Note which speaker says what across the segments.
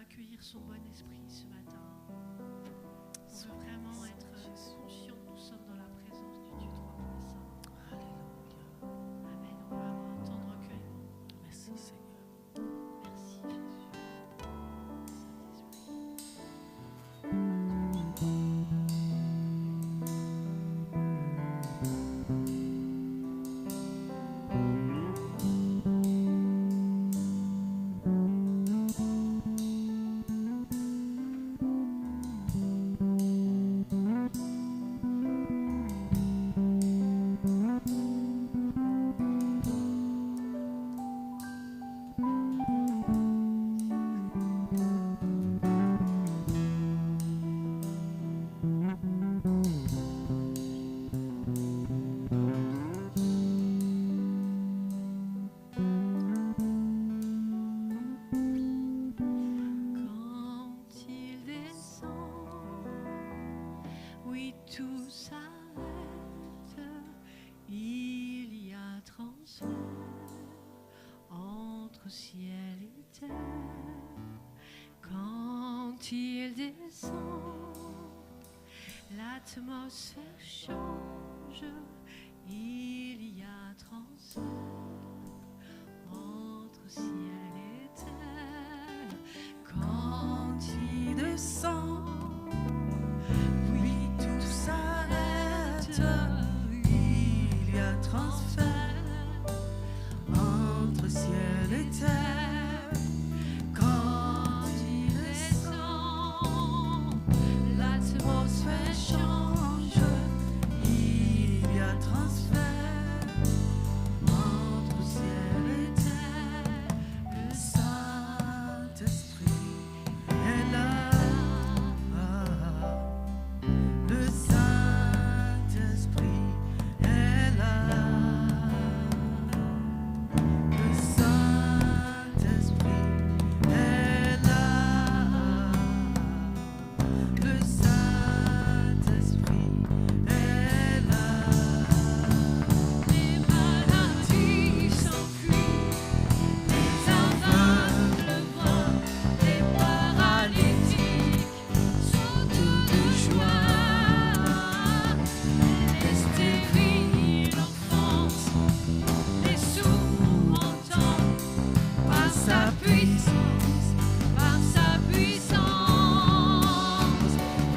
Speaker 1: accueillir son bon esprit ce matin. On veut vraiment être conscient que nous sommes dans la présence du Dieu Trois Puissant.
Speaker 2: Alléluia.
Speaker 1: Amen. On veut avoir un temps de recueillement.
Speaker 2: Merci Seigneur.
Speaker 1: Merci Jésus. Saint-Esprit. Quand il descend, oui tout s'arrête, il y a transfert entre ciel et terre. Quand il descend, l'atmosphère change, il y a transfert entre ciel et terre. Quand il descend, oui tout s'arrête, il y a transfert entre ciel et terre. Quand il descend, l'atmosphère change, il y a transfert entre ciel et terre. Le Saint-Esprit est là. Le Saint-Esprit est là. Le Saint-Esprit est là. Le Saint-Esprit est là. Les maladies s'enfuient, les aveugles voient, les paralytiques sautent de joie. Les stériles enfantent, les sourds entendent, par sa puissance, par sa puissance.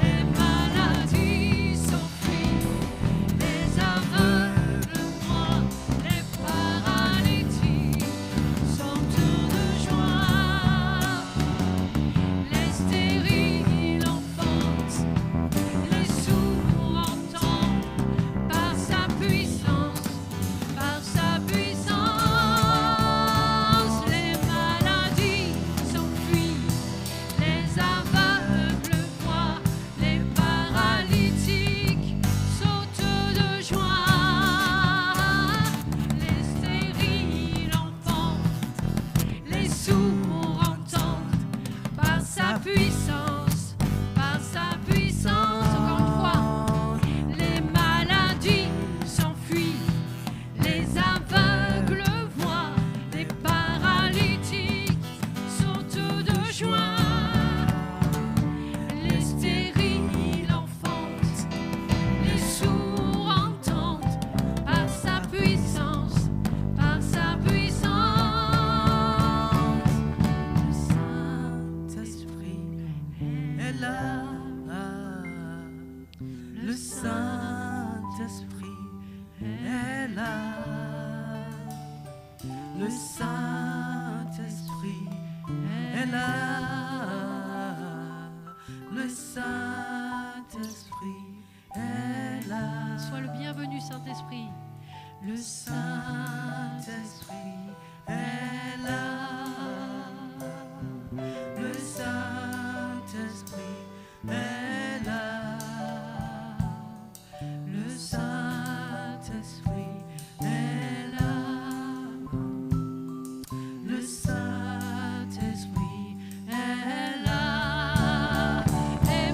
Speaker 1: Les maladies s'enfuient, les aveugles voient, les paralytiques sautent de joie. Les stériles enfantent, les sourds entendent, par sa puissance, par sa puissance. Les maladies s'enfuient, les aveugles voient, les paralytiques sautent de joie. Les stériles enfantent, les sourds entendent, par sa puissance, par sa puissance. Encore une fois, les maladies s'enfuient, les aveugles voient, les paralytiques sautent de joie. Les stériles enfantent, les sourds entendent, par sa puissance, par sa puissance. Le Saint-Esprit est là. Le Saint-Esprit est là. Le Saint-Esprit est là. Le Saint-Esprit est là. Sois le bienvenu, Saint-Esprit. Le Saint-Esprit est là. Le Saint-Esprit est là. Le Saint-Esprit est là. Le Saint-Esprit est là. Et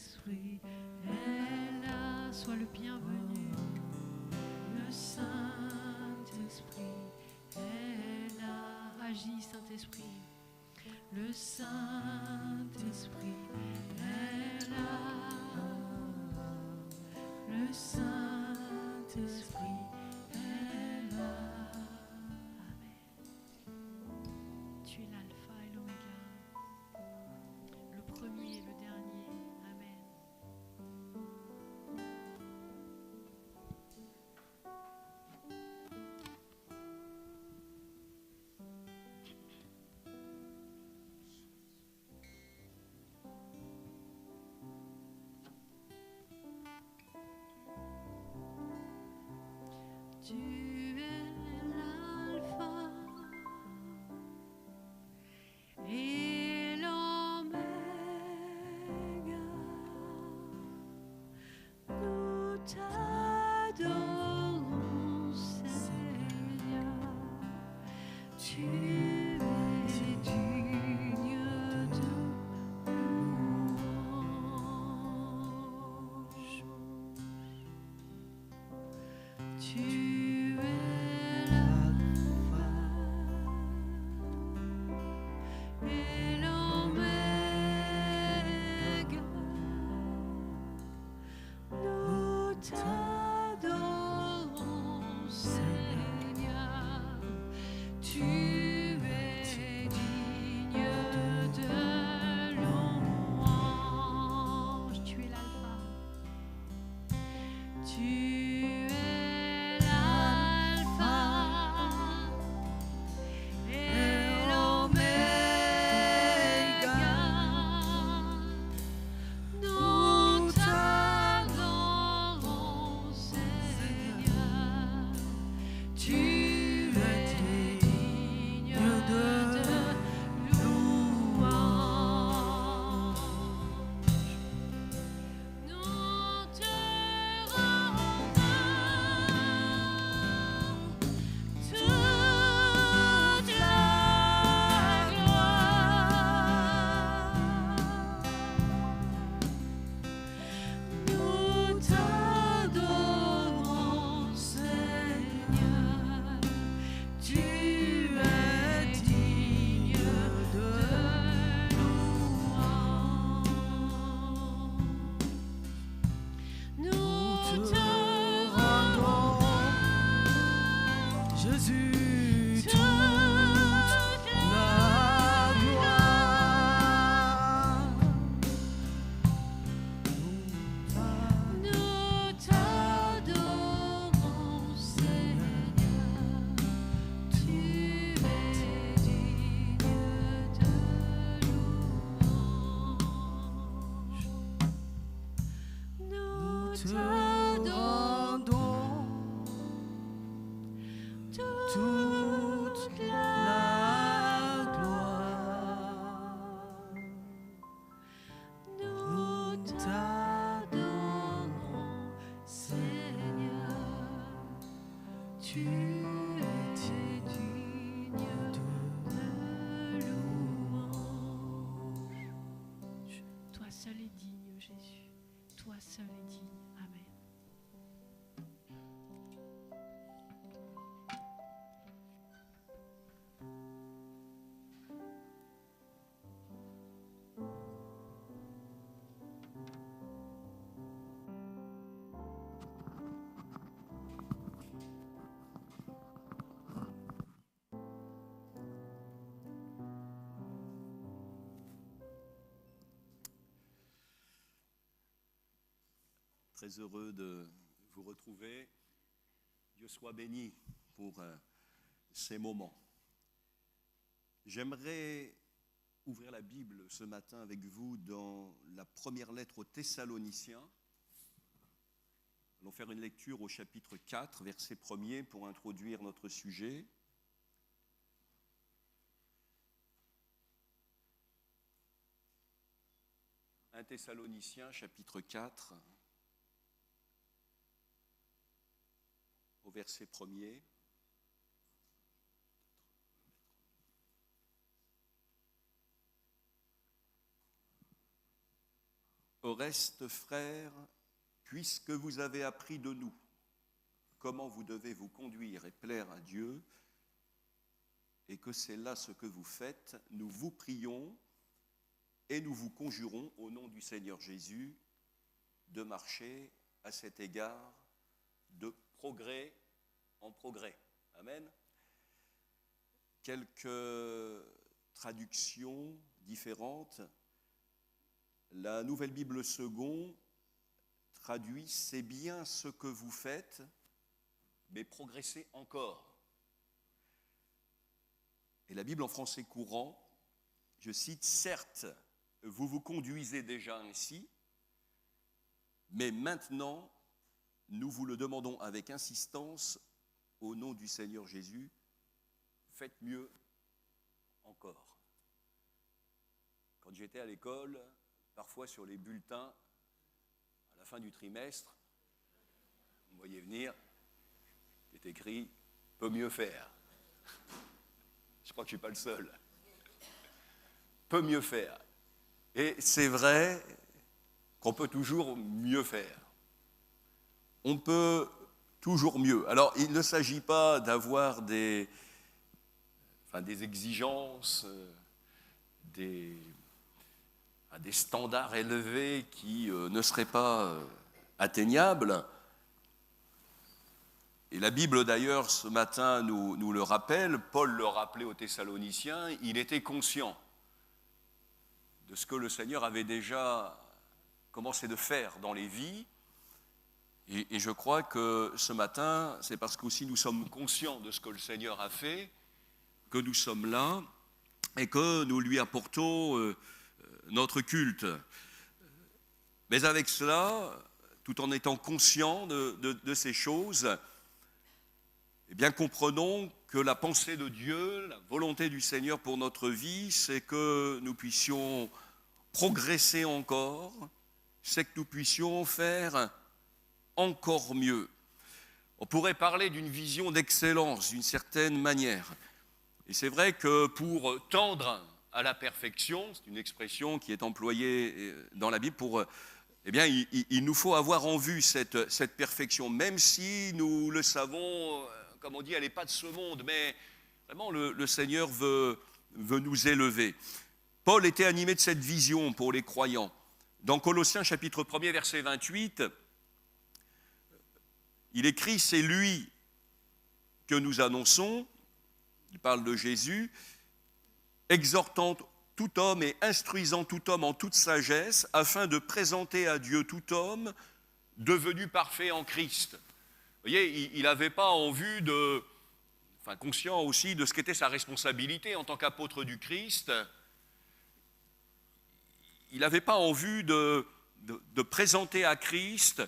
Speaker 1: Saint-Esprit est là, sois le bienvenu. Le Saint-Esprit est là, agis Saint-Esprit. Le Saint-Esprit est là. Le Saint-Esprit est là. Amen. Tu es l'alpha et l'oméga, le premier et le dernier. Amen. Tu es l'alpha et l'oméga. Nous t'adorons, Seigneur. Tu es digne de louange. Tu es l'alpha et l'oméga. Nous t'adorons, Seigneur. Tu es digne de louange. Tu es l'alpha. Tu es l'alpha et l'oméga. Nous t'adorons, Seigneur. Tu es digne de louange. Nous te rendons toute la gloire. Nous t'adorons, Seigneur. Tu es digne de louange. Nous te rendons,
Speaker 2: Jésus,
Speaker 1: toute la gloire. Nous t'adorons, Seigneur. Tu es digne de louange. Nous
Speaker 2: te
Speaker 1: t'adorons toute la gloire. Nous t'adorons, Seigneur. Tu es digne de louange. Toi seul est digne, Jésus. Toi seul est digne. Amen.
Speaker 3: Très heureux de vous retrouver. Dieu soit béni pour ces moments. J'aimerais ouvrir la Bible ce matin avec vous dans la première lettre aux Thessaloniciens. Nous allons faire une lecture au chapitre 4, verset 1er pour introduire notre sujet. Un Thessaloniciens, chapitre 4, au verset 1er. Au reste, frères, puisque vous avez appris de nous comment vous devez vous conduire et plaire à Dieu, et que c'est là ce que vous faites, nous vous prions et nous vous conjurons au nom du Seigneur Jésus de marcher à cet égard de progrès en progrès. Amen. Quelques traductions différentes. La Nouvelle Bible Second traduit « C'est bien ce que vous faites, mais progressez encore ». Et la Bible en français courant, je cite « Certes, vous vous conduisez déjà ainsi, mais maintenant, nous vous le demandons avec insistance, au nom du Seigneur Jésus, faites mieux encore. » Quand j'étais à l'école, parfois sur les bulletins, à la fin du trimestre, vous voyez venir, c'est écrit « peut mieux faire ». Je crois que je ne suis pas le seul. Peut mieux faire. Et c'est vrai qu'on peut toujours mieux faire. On peut toujours mieux. Alors, il ne s'agit pas d'avoir des exigences, des standards élevés qui ne seraient pas atteignables. Et la Bible, d'ailleurs, ce matin, nous le rappelle, Paul le rappelait aux Thessaloniciens, il était conscient de ce que le Seigneur avait déjà commencé de faire dans les vies. Et je crois que ce matin, c'est parce qu'aussi nous sommes conscients de ce que le Seigneur a fait, que nous sommes là et que nous lui apportons notre culte. Mais avec cela, tout en étant conscients de ces choses, eh bien, comprenons que la pensée de Dieu, la volonté du Seigneur pour notre vie, c'est que nous puissions progresser encore, c'est que nous puissions faire encore mieux. On pourrait parler d'une vision d'excellence, d'une certaine manière. Et c'est vrai que pour tendre à la perfection, c'est une expression qui est employée dans la Bible, eh bien, il nous faut avoir en vue cette perfection, même si nous le savons, comme on dit, elle n'est pas de ce monde, mais vraiment le Seigneur veut nous élever. Paul était animé de cette vision pour les croyants. Dans Colossiens chapitre 1er, verset 28, il écrit « C'est lui que nous annonçons », il parle de Jésus, « exhortant tout homme et instruisant tout homme en toute sagesse, afin de présenter à Dieu tout homme devenu parfait en Christ. » Vous voyez, il n'avait pas en vue conscient aussi de ce qu'était sa responsabilité en tant qu'apôtre du Christ. Il n'avait pas en vue de présenter à Christ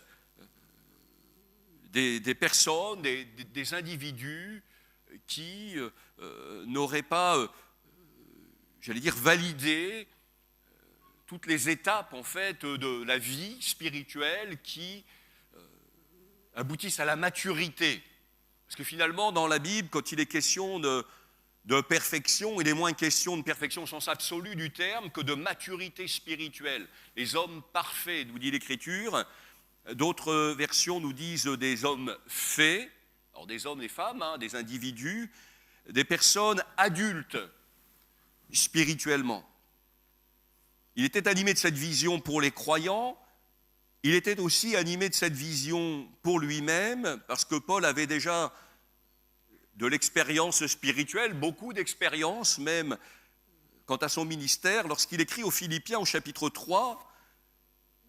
Speaker 3: des personnes, des individus qui n'auraient pas, validé toutes les étapes en fait de la vie spirituelle qui aboutissent à la maturité. Parce que finalement, dans la Bible, quand il est question de perfection, il est moins question de perfection au sens absolu du terme que de maturité spirituelle. Les hommes parfaits, nous dit l'Écriture. D'autres versions nous disent des hommes faits, alors des hommes, des femmes, des individus, des personnes adultes spirituellement. Il était animé de cette vision pour les croyants. Il était aussi animé de cette vision pour lui-même, parce que Paul avait déjà de l'expérience spirituelle, beaucoup d'expérience même quant à son ministère. Lorsqu'il écrit aux Philippiens au chapitre 3,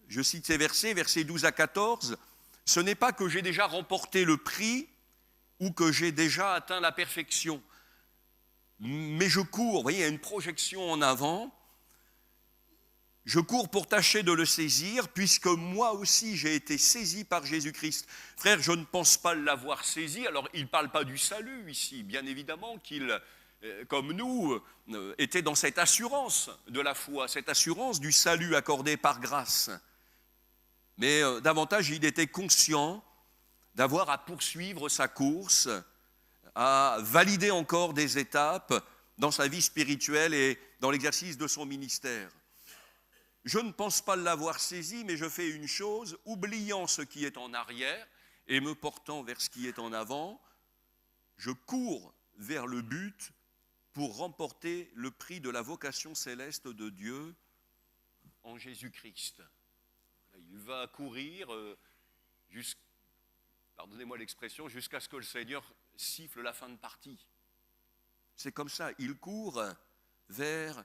Speaker 3: je cite ces versets 12 à 14, « Ce n'est pas que j'ai déjà remporté le prix ou que j'ai déjà atteint la perfection, mais je cours. » Vous voyez, il y a une projection en avant. Je cours pour tâcher de le saisir, puisque moi aussi j'ai été saisi par Jésus-Christ. Frère, je ne pense pas l'avoir saisi. Alors, il ne parle pas du salut ici. Bien évidemment qu'il, comme nous, était dans cette assurance de la foi, cette assurance du salut accordé par grâce. Mais davantage, il était conscient d'avoir à poursuivre sa course, à valider encore des étapes dans sa vie spirituelle et dans l'exercice de son ministère. je ne pense pas l'avoir saisi, mais je fais une chose, oubliant ce qui est en arrière et me portant vers ce qui est en avant, je cours vers le but pour remporter le prix de la vocation céleste de Dieu en Jésus-Christ. Il va courir, pardonnez-moi l'expression, jusqu'à ce que le Seigneur siffle la fin de partie. C'est comme ça, il court vers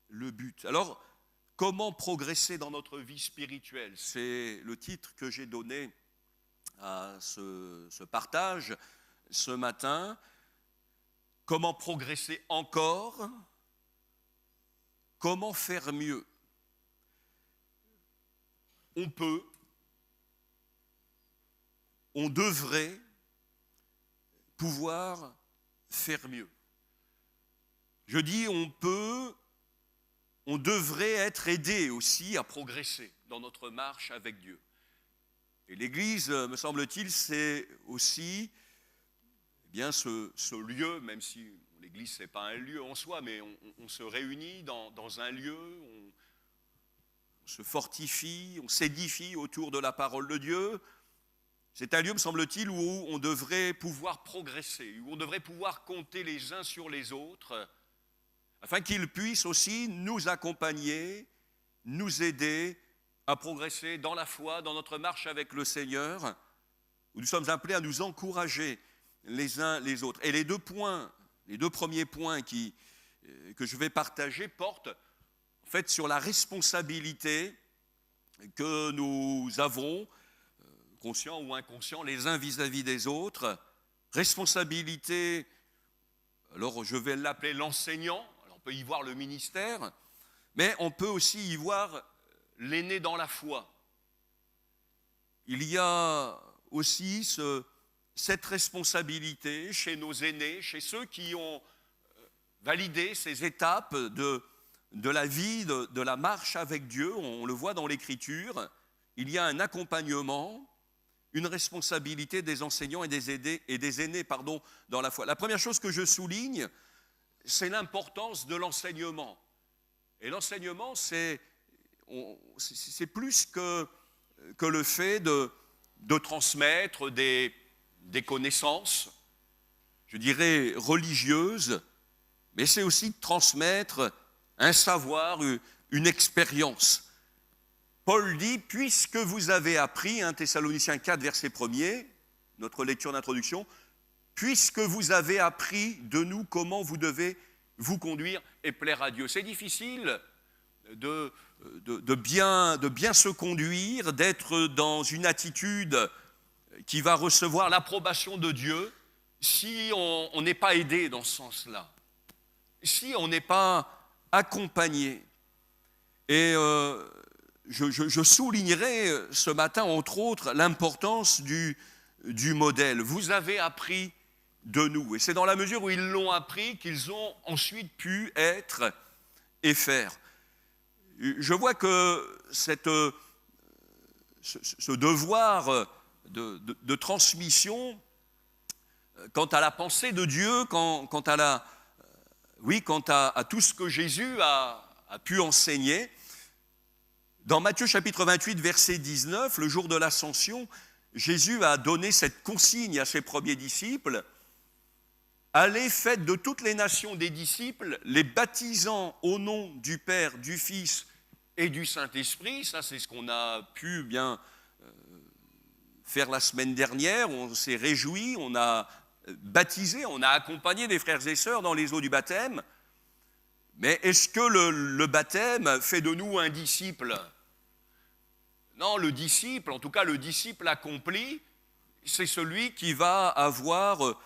Speaker 3: le but. Alors, comment progresser dans notre vie spirituelle? C'est le titre que j'ai donné à ce partage ce matin. Comment progresser encore? Comment faire mieux? On peut, on devrait pouvoir faire mieux. Je dis on peut, on devrait être aidé aussi à progresser dans notre marche avec Dieu. Et l'Église, me semble-t-il, c'est aussi bien ce lieu, même si l'Église ce n'est pas un lieu en soi, mais on se réunit dans un lieu, on se fortifie, on s'édifie autour de la parole de Dieu. C'est un lieu, me semble-t-il, où on devrait pouvoir progresser, où on devrait pouvoir compter les uns sur les autres, afin qu'ils puissent aussi nous accompagner, nous aider à progresser dans la foi, dans notre marche avec le Seigneur, où nous sommes appelés à nous encourager les uns les autres. Et les deux premiers points que je vais partager portent en fait sur la responsabilité que nous avons, conscients ou inconscients, les uns vis-à-vis des autres. Responsabilité, alors je vais l'appeler l'enseignant, alors on peut y voir le ministère, mais on peut aussi y voir l'aîné dans la foi. Il y a aussi cette responsabilité chez nos aînés, chez ceux qui ont validé ces étapes de la vie, de la marche avec Dieu. On le voit dans l'Écriture. Il y a un accompagnement, une responsabilité des enseignants et des aînés dans la foi. La première chose que je souligne, c'est l'importance de l'enseignement. Et l'enseignement, c'est plus que le fait de transmettre des connaissances, je dirais religieuses, mais c'est aussi de transmettre un savoir, une expérience. Paul dit, puisque vous avez appris, 1 Thessaloniciens 4, verset 1er, notre lecture d'introduction, puisque vous avez appris de nous comment vous devez vous conduire et plaire à Dieu. C'est difficile de bien se conduire, d'être dans une attitude qui va recevoir l'approbation de Dieu si on n'est pas aidé dans ce sens-là, si on n'est pas accompagné. Et je soulignerai ce matin, entre autres, l'importance du modèle. Vous avez appris de nous. Et c'est dans la mesure où ils l'ont appris qu'ils ont ensuite pu être et faire. Je vois que ce devoir de transmission, quant à la pensée de Dieu, quant à tout ce que Jésus a pu enseigner, dans Matthieu chapitre 28, verset 19, le jour de l'Ascension, Jésus a donné cette consigne à ses premiers disciples: allez, faites de toutes les nations des disciples, les baptisant au nom du Père, du Fils et du Saint-Esprit. Ça, c'est ce qu'on a pu bien faire la semaine dernière. On s'est réjouis, on a baptisé, on a accompagné des frères et sœurs dans les eaux du baptême. Mais est-ce que le baptême fait de nous un disciple? Non, le disciple, en tout cas le disciple accompli, c'est celui qui va avoir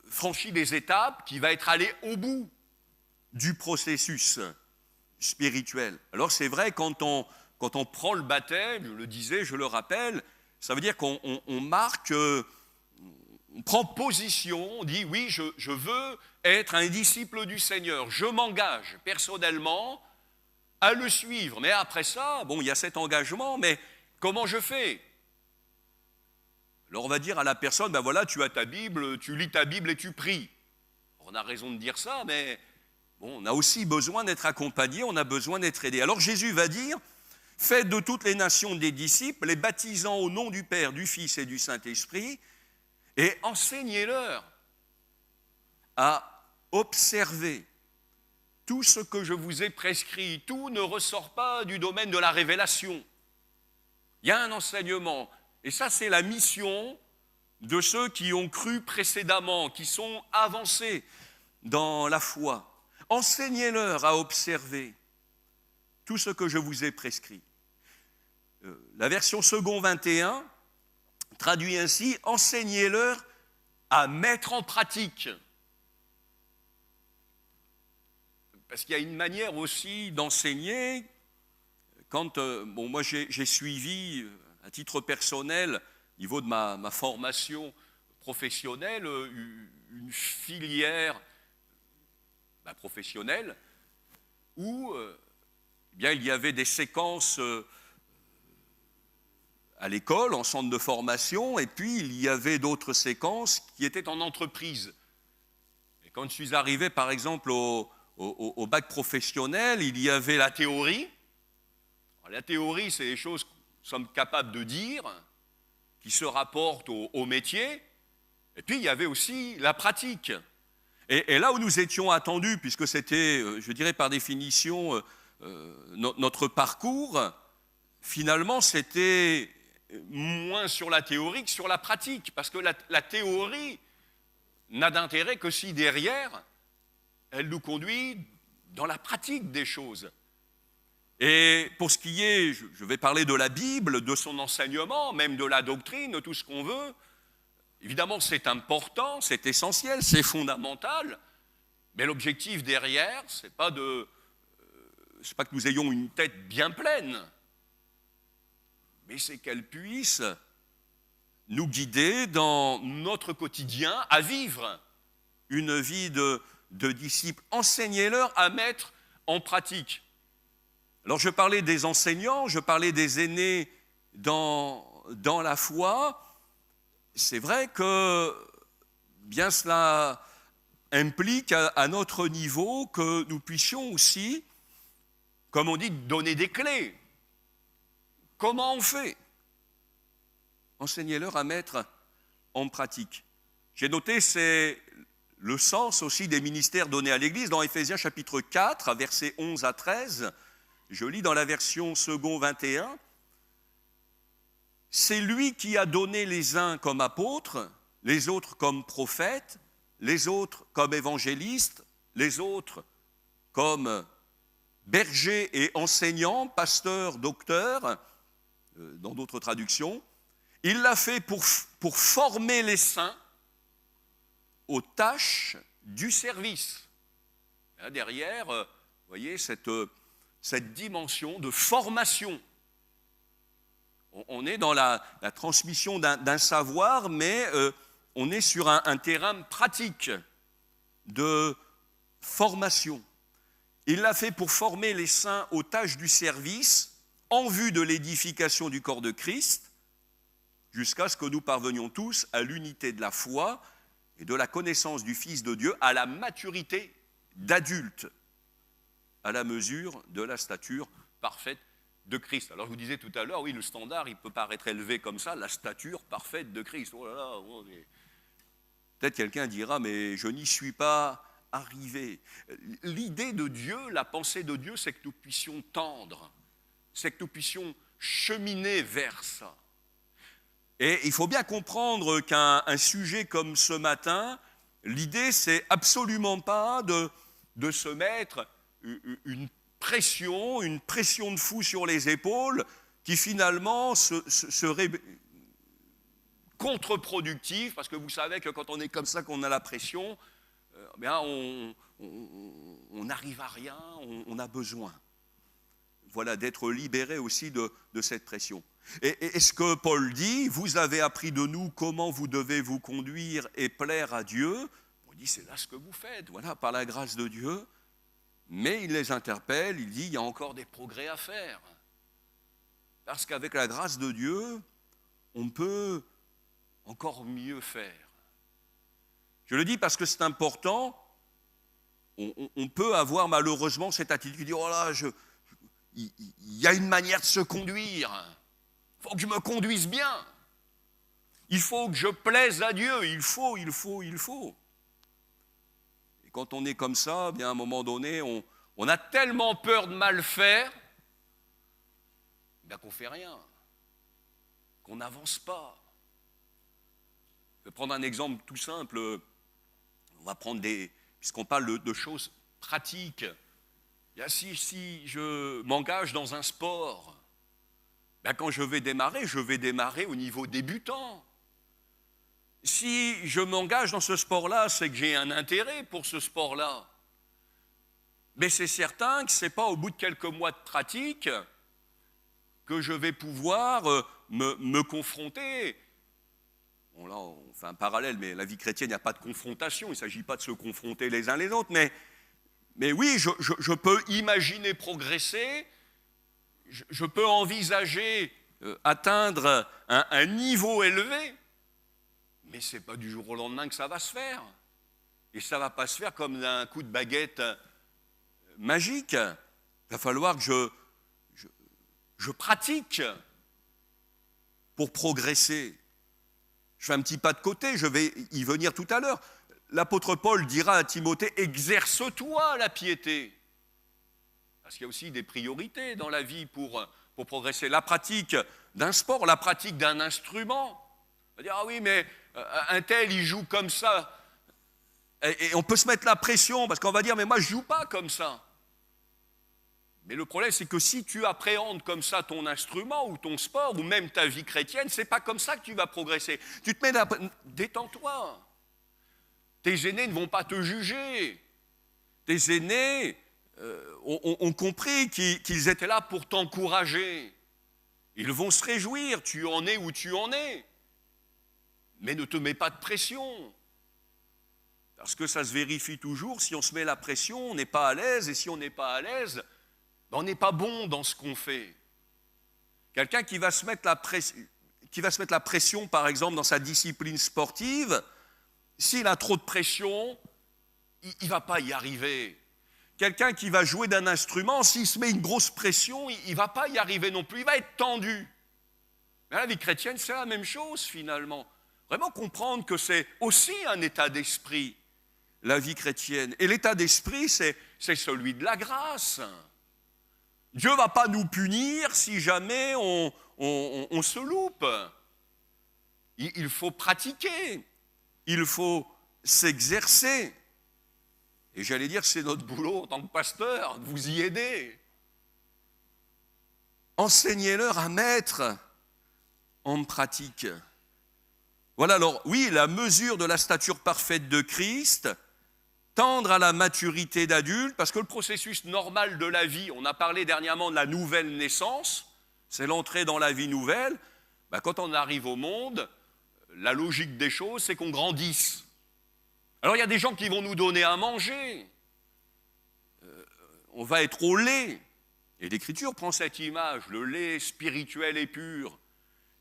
Speaker 3: franchi des étapes, qui va être allé au bout du processus spirituel. Alors c'est vrai, quand on prend le baptême, je le disais, je le rappelle, ça veut dire qu'on marque, on prend position, on dit oui, je veux être un disciple du Seigneur, je m'engage personnellement à le suivre. Mais après ça, bon, il y a cet engagement, mais comment je fais? Alors on va dire à la personne, ben voilà, tu as ta Bible, tu lis ta Bible et tu pries. On a raison de dire ça, mais Bon, on a aussi besoin d'être accompagné, on a besoin d'être aidé. Alors Jésus va dire, faites de toutes les nations des disciples, les baptisant au nom du Père, du Fils et du Saint-Esprit, et enseignez-leur à observer tout ce que je vous ai prescrit. Tout ne ressort pas du domaine de la révélation. Il y a un enseignement, et ça c'est la mission de ceux qui ont cru précédemment, qui sont avancés dans la foi. Enseignez-leur à observer tout ce que je vous ai prescrit. La version second 21 traduit ainsi, enseignez-leur à mettre en pratique. Parce qu'il y a une manière aussi d'enseigner. Quand, moi j'ai suivi à titre personnel, au niveau de ma formation professionnelle, une filière professionnelle où il y avait des séquences à l'école, en centre de formation, et puis il y avait d'autres séquences qui étaient en entreprise. Et quand je suis arrivé, par exemple, au bac professionnel, il y avait la théorie. Alors, la théorie, c'est les choses que nous sommes capables de dire, qui se rapportent au métier. Et puis, il y avait aussi la pratique. Et là où nous étions attendus, puisque c'était, je dirais par définition, notre parcours, finalement, c'était moins sur la théorie que sur la pratique. Parce que la théorie n'a d'intérêt que si derrière, elle nous conduit dans la pratique des choses. Et pour ce qui est, je vais parler de la Bible, de son enseignement, même de la doctrine, de tout ce qu'on veut, évidemment c'est important, c'est essentiel, c'est fondamental, mais l'objectif derrière, c'est pas que nous ayons une tête bien pleine, mais c'est qu'elle puisse nous guider dans notre quotidien à vivre une vie de disciples. Enseignez-leur à mettre en pratique. Alors je parlais des enseignants, je parlais des aînés dans la foi. C'est vrai que bien cela implique à notre niveau que nous puissions aussi, comme on dit, donner des clés. Comment on fait? Enseignez-leur à mettre en pratique. J'ai noté, c'est le sens aussi des ministères donnés à l'Église. Dans Éphésiens chapitre 4, versets 11 à 13, je lis dans la version second 21, « C'est lui qui a donné les uns comme apôtres, les autres comme prophètes, les autres comme évangélistes, les autres comme bergers et enseignants, pasteurs, docteurs, dans d'autres traductions. Il l'a fait pour former les saints aux tâches du service. » Là, derrière, vous voyez, cette dimension de formation. On est dans la transmission d'un savoir, mais on est sur un terrain pratique de formation. Il l'a fait pour former les saints aux tâches du service en vue de l'édification du corps de Christ, jusqu'à ce que nous parvenions tous à l'unité de la foi et de la connaissance du Fils de Dieu, à la maturité d'adulte, à la mesure de la stature parfaite de Christ. Alors je vous disais tout à l'heure, oui, le standard, il peut paraître élevé comme ça, la stature parfaite de Christ. Oh là là, peut-être quelqu'un dira, mais je n'y suis pas arrivé. L'idée de Dieu, la pensée de Dieu, c'est que nous puissions tendre, c'est que nous puissions cheminer vers ça. Et il faut bien comprendre qu'un sujet comme ce matin, l'idée, c'est absolument pas de se mettre une pression de fou sur les épaules qui finalement serait contre-productive, parce que vous savez que quand on est comme ça, qu'on a la pression, on n'arrive à rien, on a besoin. Voilà, d'être libéré aussi de cette pression. Et ce que Paul dit, vous avez appris de nous comment vous devez vous conduire et plaire à Dieu. On dit, c'est là ce que vous faites, voilà, par la grâce de Dieu. Mais il les interpelle, il dit, il y a encore des progrès à faire. Parce qu'avec la grâce de Dieu, on peut encore mieux faire. Je le dis parce que c'est important. on peut avoir malheureusement cette attitude de dire, oh là, il y a une manière de se conduire. Il faut que je me conduise bien. Il faut que je plaise à Dieu. Il faut. Et quand on est comme ça, bien à un moment donné, on a tellement peur de mal faire qu'on ne fait rien, qu'on n'avance pas. Je vais prendre un exemple tout simple. On va prendre puisqu'on parle de choses pratiques. Si je m'engage dans un sport, quand je vais démarrer au niveau débutant. Si je m'engage dans ce sport-là, c'est que j'ai un intérêt pour ce sport-là. Mais c'est certain que ce n'est pas au bout de quelques mois de pratique que je vais pouvoir me confronter. Bon, là, on fait un parallèle, mais la vie chrétienne, il n'y a pas de confrontation, il ne s'agit pas de se confronter les uns les autres, mais oui, je peux imaginer progresser, je peux envisager atteindre un niveau élevé, mais ce n'est pas du jour au lendemain que ça va se faire. Et ça ne va pas se faire comme d'un coup de baguette magique. Il va falloir que je pratique pour progresser. Je fais un petit pas de côté, je vais y venir tout à l'heure. L'apôtre Paul dira à Timothée, exerce-toi la piété. Parce qu'il y a aussi des priorités dans la vie pour progresser. La pratique d'un sport, la pratique d'un instrument. On va dire, ah oui, mais un tel, il joue comme ça. Et on peut se mettre la pression, parce qu'on va dire, mais moi, je ne joue pas comme ça. Mais le problème, c'est que si tu appréhendes comme ça ton instrument ou ton sport ou même ta vie chrétienne, c'est pas comme ça que tu vas progresser. Tu te mets détends-toi. Tes aînés ne vont pas te juger. Tes aînés ont compris qu'ils étaient là pour t'encourager. Ils vont se réjouir, tu en es où tu en es. Mais ne te mets pas de pression. Parce que ça se vérifie toujours, si on se met la pression, on n'est pas à l'aise, et si on n'est pas à l'aise, on n'est pas bon dans ce qu'on fait. Quelqu'un qui va se mettre la pression, par exemple, dans sa discipline sportive, s'il a trop de pression, il ne va pas y arriver. Quelqu'un qui va jouer d'un instrument, s'il se met une grosse pression, il ne va pas y arriver non plus, il va être tendu. Mais la vie chrétienne, c'est la même chose finalement. Vraiment comprendre que c'est aussi un état d'esprit, la vie chrétienne. Et l'état d'esprit, c'est celui de la grâce. Dieu ne va pas nous punir si jamais on se loupe. Il faut pratiquer, il faut s'exercer. Et j'allais dire, c'est notre boulot en tant que pasteur, de vous y aider. Enseignez-leur à mettre en pratique. Voilà, alors oui, la mesure de la stature parfaite de Christ, tendre à la maturité d'adulte, parce que le processus normal de la vie, on a parlé dernièrement de la nouvelle naissance, c'est l'entrée dans la vie nouvelle. Quand on arrive au monde, la logique des choses, c'est qu'on grandisse. Alors il y a des gens qui vont nous donner à manger, on va être au lait, et l'Écriture prend cette image, le lait spirituel et pur,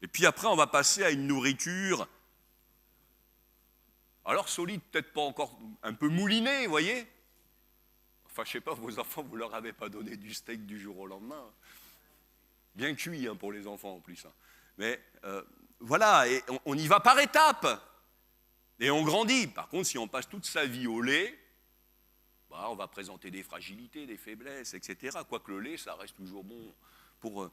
Speaker 3: et puis après on va passer à une nourriture, alors solide, peut-être pas encore un peu mouliné, vous voyez. Enfin, je ne sais pas, vos enfants, vous ne leur avez pas donné du steak du jour au lendemain. Bien cuit pour les enfants en plus. Mais voilà, et on y va par étapes. Et on grandit. Par contre, si on passe toute sa vie au lait, on va présenter des fragilités, des faiblesses, etc. Quoique le lait, ça reste toujours bon pour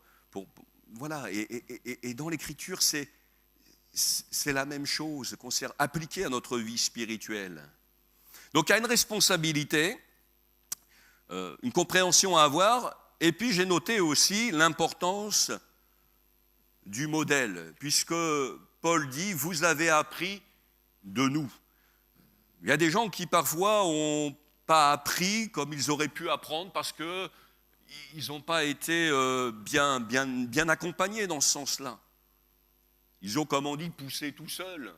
Speaker 3: voilà. Et dans l'Écriture, c'est la même chose, appliquée à notre vie spirituelle. Donc il y a une responsabilité, une compréhension à avoir, et puis j'ai noté aussi l'importance du modèle, puisque Paul dit « vous avez appris de nous ». Il y a des gens qui parfois n'ont pas appris comme ils auraient pu apprendre parce qu'ils n'ont pas été bien accompagnés dans ce sens-là. Ils ont, comme on dit, poussé tout seuls.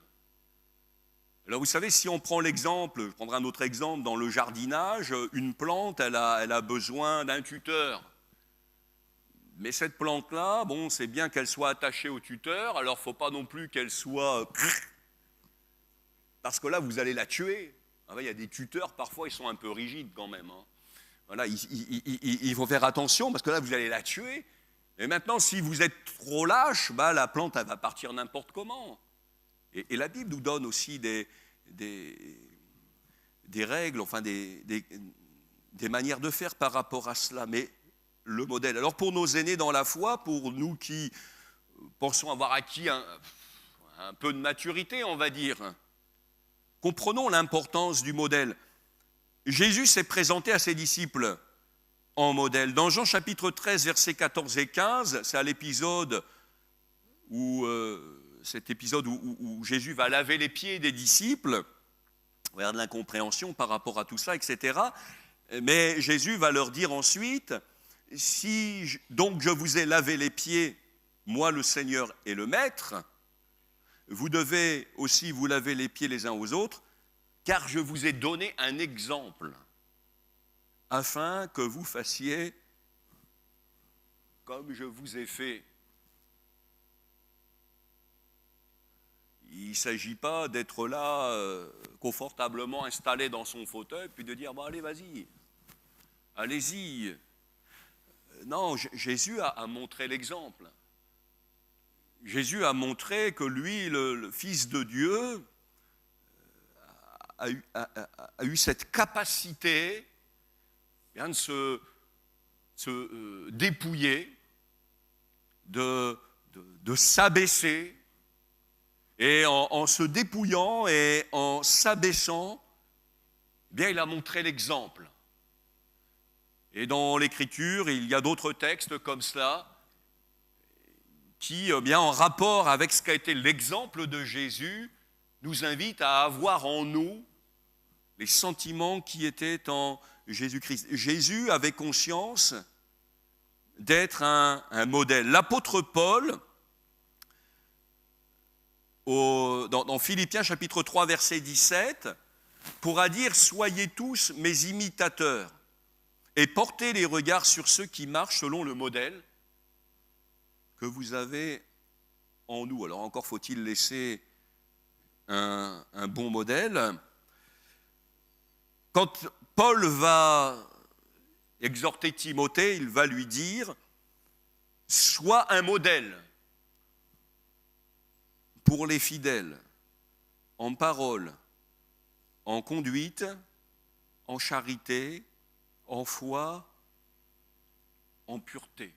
Speaker 3: Alors vous savez, si on prend l'exemple, je prendrai un autre exemple, dans le jardinage, une plante, elle a besoin d'un tuteur. Mais cette plante-là, c'est bien qu'elle soit attachée au tuteur, alors il ne faut pas non plus qu'elle soit... Parce que là, vous allez la tuer. Ah ouais, il y a des tuteurs, parfois, ils sont un peu rigides quand même. Hein. Voilà, il faut faire attention parce que là, vous allez la tuer. Et maintenant, si vous êtes trop lâche, bah, la plante, elle va partir n'importe comment. Et la Bible nous donne aussi des règles, enfin des manières de faire par rapport à cela. Mais le modèle. Alors pour nos aînés dans la foi, pour nous qui pensons avoir acquis un peu de maturité, on va dire, comprenons l'importance du modèle. Jésus s'est présenté à ses disciples en modèle. Dans Jean chapitre 13, versets 14 et 15, c'est à l'épisode où, où Jésus va laver les pieds des disciples. Regarde l'incompréhension par rapport à tout ça, etc. Mais Jésus va leur dire ensuite, si donc je vous ai lavé les pieds, moi le Seigneur et le Maître, vous devez aussi vous laver les pieds les uns aux autres, car je vous ai donné un exemple, afin que vous fassiez comme je vous ai fait. Il ne s'agit pas d'être là, confortablement installé dans son fauteuil, puis de dire, bon, allez, vas-y, allez-y. Non, Jésus a montré l'exemple. Jésus a montré que lui, le Fils de Dieu, a eu cette capacité bien, de se dépouiller, de s'abaisser, et en se dépouillant et en s'abaissant, eh bien, il a montré l'exemple. Et dans l'Écriture, il y a d'autres textes comme cela, qui, bien, en rapport avec ce qu'a été l'exemple de Jésus, nous invitent à avoir en nous les sentiments qui étaient en Jésus-Christ. Jésus avait conscience d'être un modèle. L'apôtre Paul, dans Philippiens chapitre 3, verset 17, pourra dire « Soyez tous mes imitateurs et portez les regards sur ceux qui marchent selon le modèle que vous avez en nous. » Alors encore faut-il laisser un bon modèle. Quand Paul va exhorter Timothée, il va lui dire « Sois un modèle pour les fidèles, en parole, en conduite, en charité, en foi, en pureté. »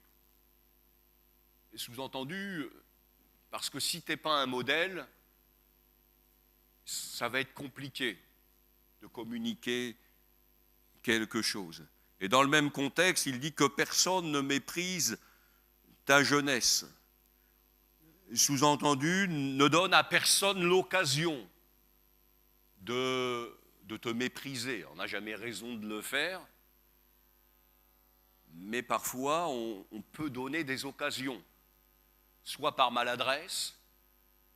Speaker 3: Et sous-entendu, parce que si tu n'es pas un modèle, ça va être compliqué de communiquer quelque chose. Et dans le même contexte, il dit que personne ne méprise ta jeunesse. Sous-entendu, ne donne à personne l'occasion de te mépriser. On n'a jamais raison de le faire, mais parfois on peut donner des occasions, soit par maladresse,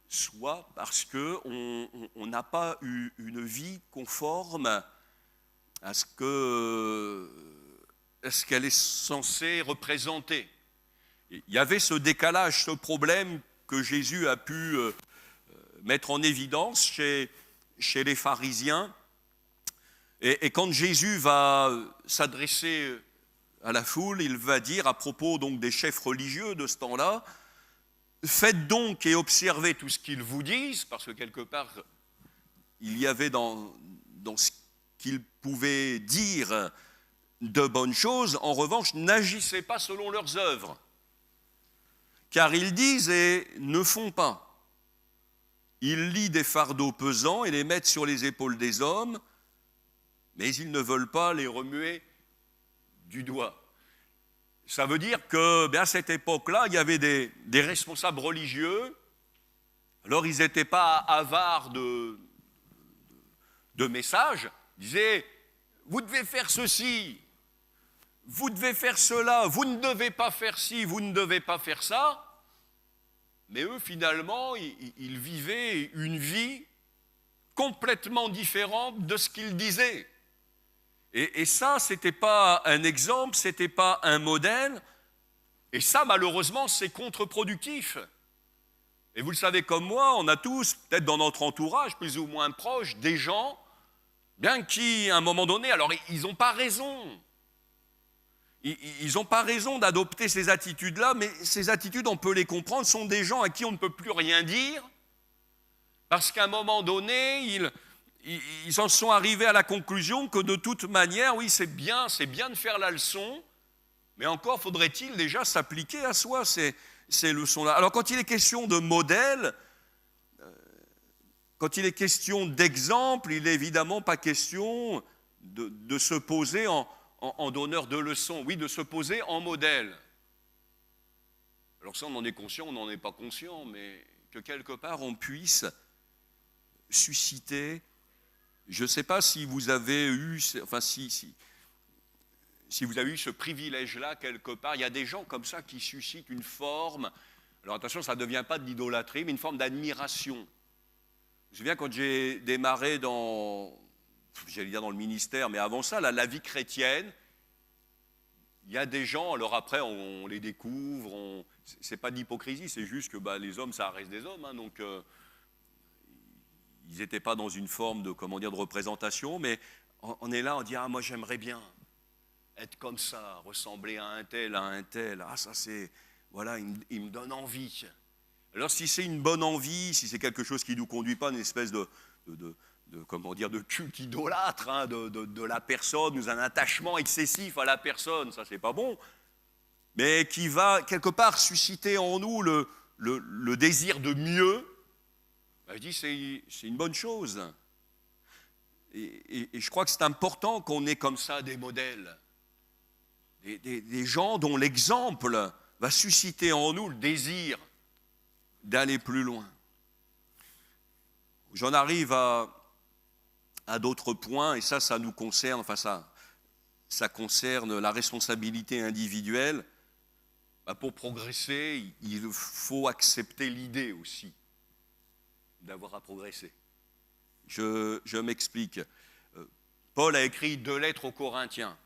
Speaker 3: soit parce qu'on n'a pas eu une vie conforme à ce qu'elle est censée représenter. Il y avait ce décalage, ce problème que Jésus a pu mettre en évidence chez les pharisiens. Et quand Jésus va s'adresser à la foule, il va dire à propos donc des chefs religieux de ce temps-là, « Faites donc et observez tout ce qu'ils vous disent », parce que quelque part, il y avait dans ce qu'ils pouvaient dire de bonnes choses. En revanche, n'agissez pas selon leurs œuvres, car ils disent et ne font pas. Ils lient des fardeaux pesants et les mettent sur les épaules des hommes, mais ils ne veulent pas les remuer du doigt. Ça veut dire qu'à cette époque-là, il y avait des responsables religieux. Alors, ils n'étaient pas avares de messages. Ils disaient, vous devez faire ceci, vous devez faire cela, vous ne devez pas faire ci, vous ne devez pas faire ça. Mais eux, finalement, ils vivaient une vie complètement différente de ce qu'ils disaient. Et ça, ce n'était pas un exemple, ce n'était pas un modèle. Et ça, malheureusement, c'est contre-productif. Et vous le savez comme moi, on a tous, peut-être dans notre entourage, plus ou moins proche, des gens bien qu'à un moment donné, alors ils n'ont pas raison. Ils n'ont pas raison d'adopter ces attitudes-là, mais ces attitudes, on peut les comprendre, sont des gens à qui on ne peut plus rien dire, parce qu'à un moment donné, ils en sont arrivés à la conclusion que de toute manière, oui, c'est bien de faire la leçon, mais encore faudrait-il déjà s'appliquer à soi ces leçons-là. Alors quand il est question de modèle, quand il est question d'exemple, il n'est évidemment pas question de se poser en donneur de leçons, oui, de se poser en modèle. Alors ça, on en est conscient, on n'en est pas conscient, mais que quelque part on puisse susciter, je ne sais pas si vous avez eu, enfin si vous avez eu ce privilège-là quelque part, il y a des gens comme ça qui suscitent une forme, alors attention, ça ne devient pas de l'idolâtrie, mais une forme d'admiration. Je me souviens quand j'ai démarré j'allais dire dans le ministère, mais avant ça, la vie chrétienne, il y a des gens, alors après on les découvre, c'est pas d'hypocrisie, c'est juste que les hommes, ça reste des hommes, hein, donc ils n'étaient pas dans une forme de représentation, mais on est là, on dit, ah moi j'aimerais bien être comme ça, ressembler à un tel, ah ça c'est, voilà, il me donne envie. Alors si c'est une bonne envie, si c'est quelque chose qui ne nous conduit pas à une espèce de culte idolâtre, hein, de la personne, nous un attachement excessif à la personne, ça c'est pas bon, mais qui va quelque part susciter en nous le désir de mieux, je dis c'est une bonne chose. Et je crois que c'est important qu'on ait comme ça des modèles, des gens dont l'exemple va susciter en nous le désir d'aller plus loin. J'en arrive à d'autres points, et ça nous concerne, enfin ça concerne la responsabilité individuelle. Pour progresser, il faut accepter l'idée aussi d'avoir à progresser. Je m'explique. Paul a écrit 2 lettres aux Corinthiens.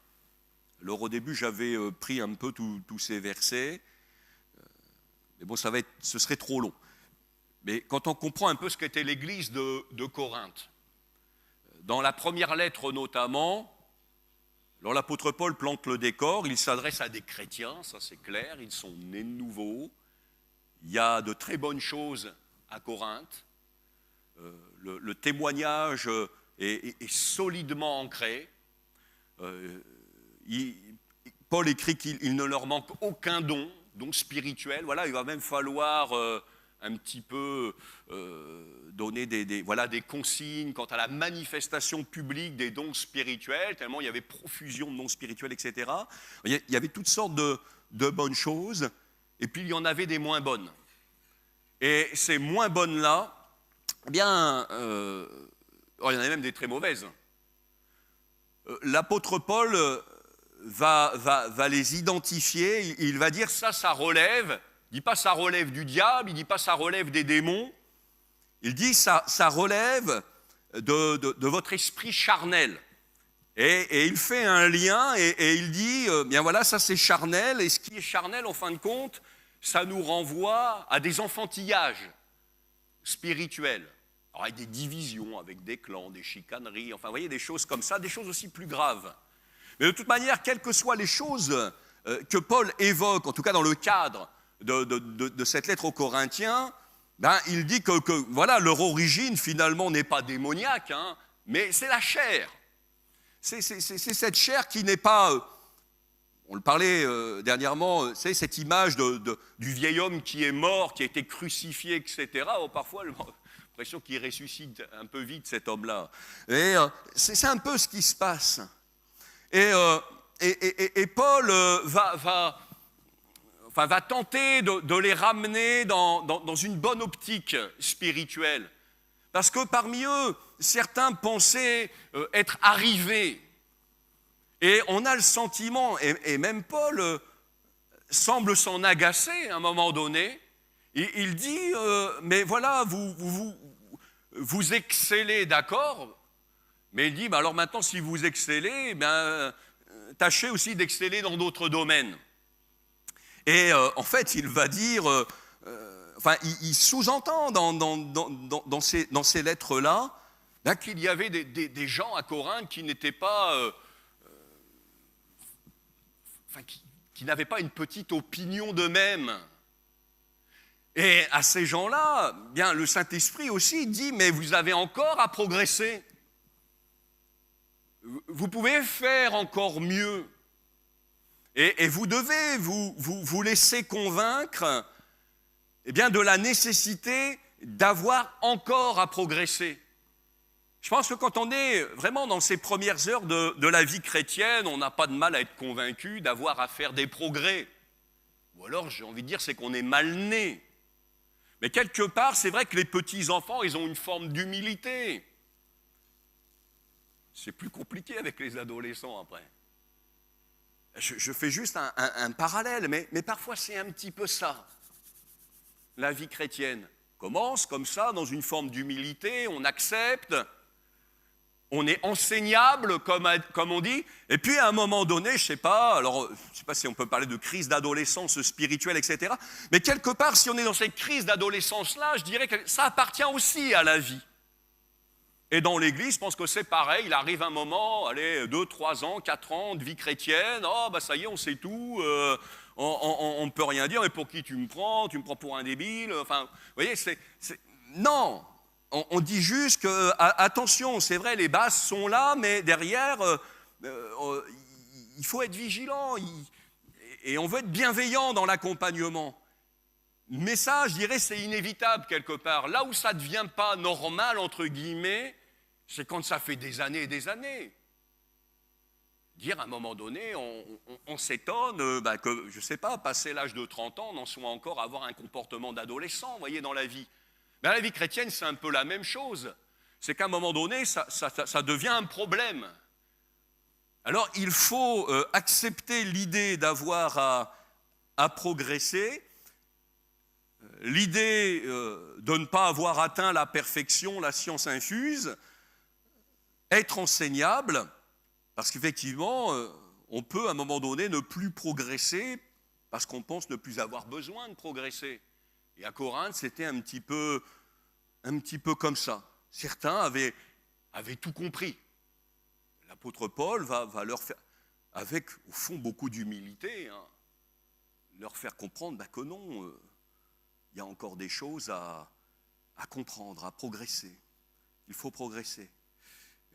Speaker 3: Alors au début, j'avais pris un peu tous ces versets, mais bon, ce serait trop long. Mais quand on comprend un peu ce qu'était l'église de Corinthe, dans la première lettre notamment, alors l'apôtre Paul plante le décor, il s'adresse à des chrétiens, ça c'est clair, ils sont nés de nouveau, il y a de très bonnes choses à Corinthe, le témoignage est solidement ancré, Paul écrit qu'il ne leur manque aucun don spirituel, voilà, il va même falloir un petit peu donner des consignes quant à la manifestation publique des dons spirituels, tellement il y avait profusion de dons spirituels, etc. Il y avait toutes sortes de bonnes choses, et puis il y en avait des moins bonnes. Et ces moins bonnes-là, il y en avait même des très mauvaises. L'apôtre Paul va les identifier, il va dire ça relève. Il ne dit pas ça relève du diable, il ne dit pas ça relève des démons, il dit ça relève de votre esprit charnel. Et il fait un lien et il dit, bien voilà, ça c'est charnel, et ce qui est charnel, en fin de compte, ça nous renvoie à des enfantillages spirituels. Alors avec des divisions, avec des clans, des chicaneries, enfin vous voyez, des choses comme ça, des choses aussi plus graves. Mais de toute manière, quelles que soient les choses que Paul évoque, en tout cas dans le cadre de cette lettre aux Corinthiens, il dit que voilà, leur origine finalement n'est pas démoniaque, hein, mais c'est la chair. C'est cette chair qui n'est pas, on le parlait dernièrement, c'est cette image du vieil homme qui est mort, qui a été crucifié, etc. Parfois, l'impression qu'il ressuscite un peu vite cet homme-là. Et c'est un peu ce qui se passe. Et Paul va tenter de les ramener dans une bonne optique spirituelle. Parce que parmi eux, certains pensaient être arrivés. Et on a le sentiment, et même Paul semble s'en agacer à un moment donné, et il dit, mais voilà, vous excellez, d'accord, mais il dit, alors maintenant si vous excellez, tâchez aussi d'exceller dans d'autres domaines. Et en fait, il va dire, il sous-entend dans ces lettres-là Là, qu'il y avait des gens à Corinthe qui n'étaient pas, qui n'avaient pas une petite opinion d'eux-mêmes. Et à ces gens-là, bien, le Saint-Esprit aussi dit, mais vous avez encore à progresser. Vous pouvez faire encore mieux. Et vous devez vous laisser convaincre bien, de la nécessité d'avoir encore à progresser. Je pense que quand on est vraiment dans ces premières heures de la vie chrétienne, on n'a pas de mal à être convaincu d'avoir à faire des progrès. Ou alors, j'ai envie de dire, c'est qu'on est mal né. Mais quelque part, c'est vrai que les petits-enfants, ils ont une forme d'humilité. C'est plus compliqué avec les adolescents après. Je fais juste un parallèle, mais parfois c'est un petit peu ça. La vie chrétienne commence comme ça, dans une forme d'humilité, on accepte, on est enseignable, comme on dit, et puis à un moment donné, je ne sais pas si on peut parler de crise d'adolescence spirituelle, etc., mais quelque part, si on est dans cette crise d'adolescence-là, je dirais que ça appartient aussi à la vie. Et dans l'Église, je pense que c'est pareil, il arrive un moment, 2, 3 ans, 4 ans de vie chrétienne, ça y est, on sait tout, on ne peut rien dire, mais pour qui tu me prends pour un débile, enfin, vous voyez, non, on dit juste que, attention, c'est vrai, les bases sont là, mais derrière, il faut être vigilant, et on veut être bienveillant dans l'accompagnement. Mais ça, je dirais, c'est inévitable quelque part. Là où ça ne devient pas normal, entre guillemets, c'est quand ça fait des années et des années. Dire à un moment donné, on s'étonne que, je ne sais pas, passé l'âge de 30 ans, on en soit encore à avoir un comportement d'adolescent, vous voyez, dans la vie. Mais la vie chrétienne, c'est un peu la même chose. C'est qu'à un moment donné, ça devient un problème. Alors, il faut accepter l'idée d'avoir à progresser, l'idée de ne pas avoir atteint la perfection, la science infuse, être enseignable, parce qu'effectivement, on peut à un moment donné ne plus progresser parce qu'on pense ne plus avoir besoin de progresser. Et à Corinthe, c'était un petit peu comme ça. Certains avaient tout compris. L'apôtre Paul va leur faire, avec au fond beaucoup d'humilité, leur faire comprendre que non, il y a encore des choses à comprendre, à progresser. Il faut progresser.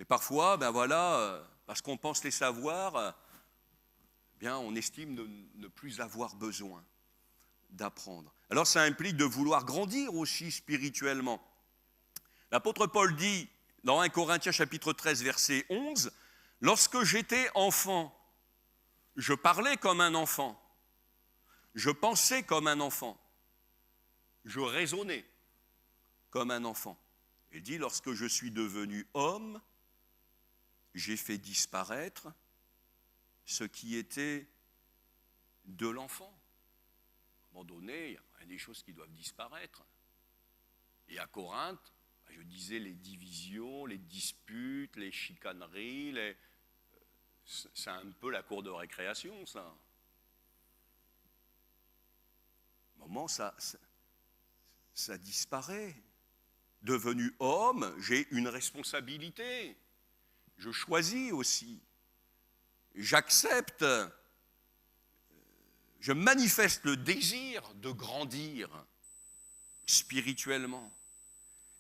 Speaker 3: Et parfois, parce qu'on pense les savoir, on estime ne plus avoir besoin d'apprendre. Alors ça implique de vouloir grandir aussi spirituellement. L'apôtre Paul dit dans 1 Corinthiens chapitre 13 verset 11, « Lorsque j'étais enfant, je parlais comme un enfant, je pensais comme un enfant, je raisonnais comme un enfant. » Il dit « Lorsque je suis devenu homme, j'ai fait disparaître ce qui était de l'enfant. » À un moment donné, il y a des choses qui doivent disparaître. Et à Corinthe, je disais les divisions, les disputes, les chicaneries, c'est un peu la cour de récréation, ça. À un moment, ça disparaît. Devenu homme, j'ai une responsabilité. Je choisis aussi. J'accepte. Je manifeste le désir de grandir spirituellement.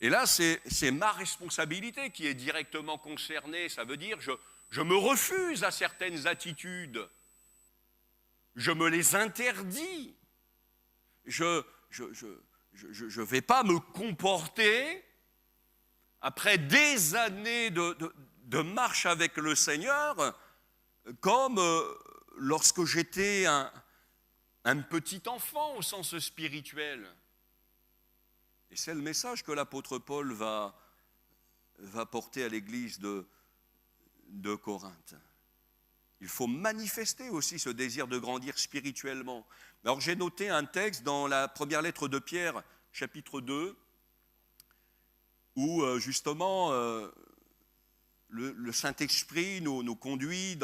Speaker 3: Et là, c'est ma responsabilité qui est directement concernée. Ça veut dire je me refuse à certaines attitudes. Je me les interdis. Je ne vais pas me comporter, après des années de marche avec le Seigneur, comme lorsque j'étais un petit enfant au sens spirituel. Et c'est le message que l'apôtre Paul va porter à l'église de Corinthe. Il faut manifester aussi ce désir de grandir spirituellement. Alors j'ai noté un texte dans la première lettre de Pierre, chapitre 2, où justement le Saint-Esprit nous conduit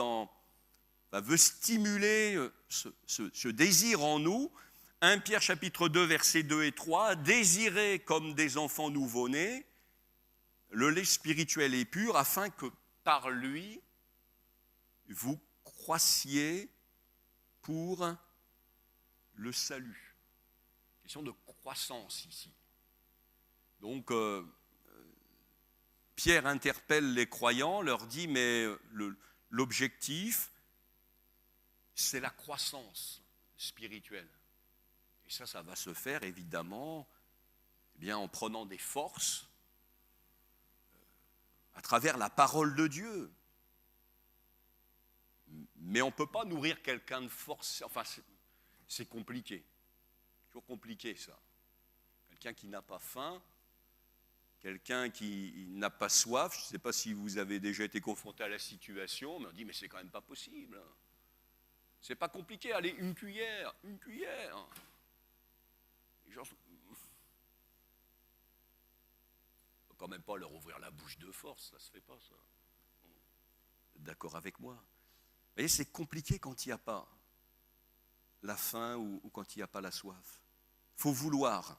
Speaker 3: veut stimuler ce désir en nous. 1 Pierre chapitre 2, versets 2 et 3, « Désirez comme des enfants nouveau-nés le lait spirituel et pur, afin que par lui, vous croissiez pour le salut. Question de croissance ici. Donc, Pierre interpelle les croyants, leur dit, mais l'objectif, c'est la croissance spirituelle. Et ça va se faire évidemment eh bien, en prenant des forces à travers la parole de Dieu. Mais on ne peut pas nourrir quelqu'un de force. Enfin, c'est compliqué. C'est toujours compliqué ça. Quelqu'un qui n'a pas faim, quelqu'un qui n'a pas soif. Je ne sais pas si vous avez déjà été confronté à la situation, mais on dit, mais c'est quand même pas possible. C'est pas compliqué, allez, une cuillère. Les gens sont... faut quand même pas leur ouvrir la bouche de force, ça se fait pas ça. Vous êtes d'accord avec moi? Vous voyez, c'est compliqué quand il n'y a pas la faim ou quand il n'y a pas la soif. Il faut vouloir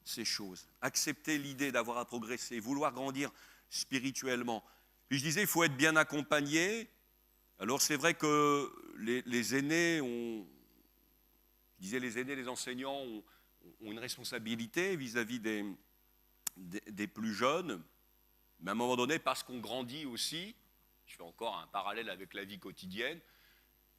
Speaker 3: ces choses, accepter l'idée d'avoir à progresser, vouloir grandir spirituellement. Puis je disais, il faut être bien accompagné. Alors c'est vrai que les aînés les enseignants ont une responsabilité vis-à-vis des plus jeunes, mais à un moment donné, parce qu'on grandit aussi, je fais encore un parallèle avec la vie quotidienne,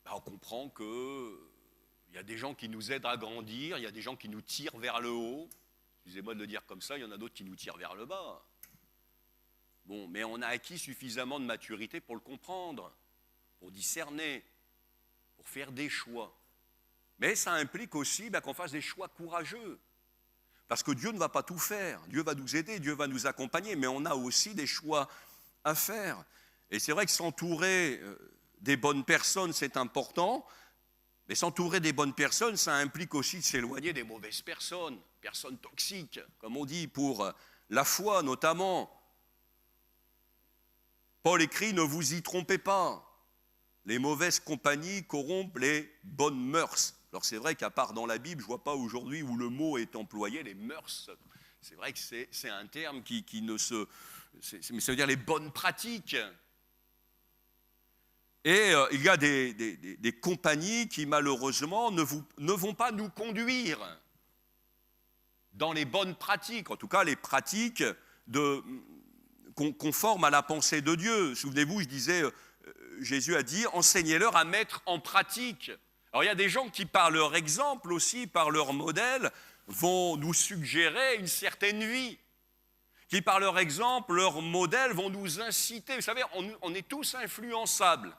Speaker 3: on comprend qu'il y a des gens qui nous aident à grandir, il y a des gens qui nous tirent vers le haut, excusez-moi de le dire comme ça, il y en a d'autres qui nous tirent vers le bas. Bon, mais on a acquis suffisamment de maturité pour le comprendre, pour discerner, pour faire des choix. Mais ça implique aussi qu'on fasse des choix courageux. Parce que Dieu ne va pas tout faire. Dieu va nous aider, Dieu va nous accompagner, mais on a aussi des choix à faire. Et c'est vrai que s'entourer des bonnes personnes, c'est important, mais s'entourer des bonnes personnes, ça implique aussi de s'éloigner des mauvaises personnes, personnes toxiques, comme on dit, pour la foi notamment. Paul écrit, ne vous y trompez pas. Les mauvaises compagnies corrompent les bonnes mœurs. Alors c'est vrai qu'à part dans la Bible, je ne vois pas aujourd'hui où le mot est employé, les mœurs. C'est vrai que c'est un terme qui ne se... mais ça veut dire les bonnes pratiques. Et il y a des compagnies qui malheureusement ne vont pas nous conduire dans les bonnes pratiques, en tout cas les pratiques conformes à la pensée de Dieu. Souvenez-vous, je disais... Jésus a dit, enseignez-leur à mettre en pratique. Alors il y a des gens qui, par leur exemple aussi, par leur modèle, vont nous suggérer une certaine vie, qui par leur exemple, leur modèle, vont nous inciter. Vous savez, on est tous influençables.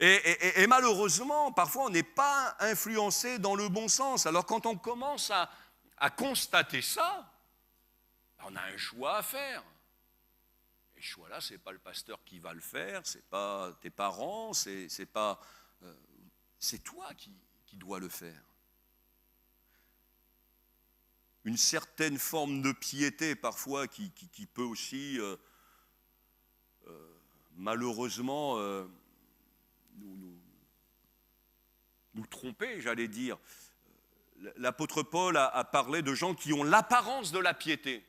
Speaker 3: Et malheureusement, parfois, on n'est pas influencé dans le bon sens. Alors quand on commence à constater ça, on a un choix à faire. Et ce choix-là, ce n'est pas le pasteur qui va le faire, ce n'est pas tes parents, c'est toi qui dois le faire. Une certaine forme de piété, parfois, qui peut aussi, malheureusement, nous tromper, j'allais dire. L'apôtre Paul a parlé de gens qui ont l'apparence de la piété,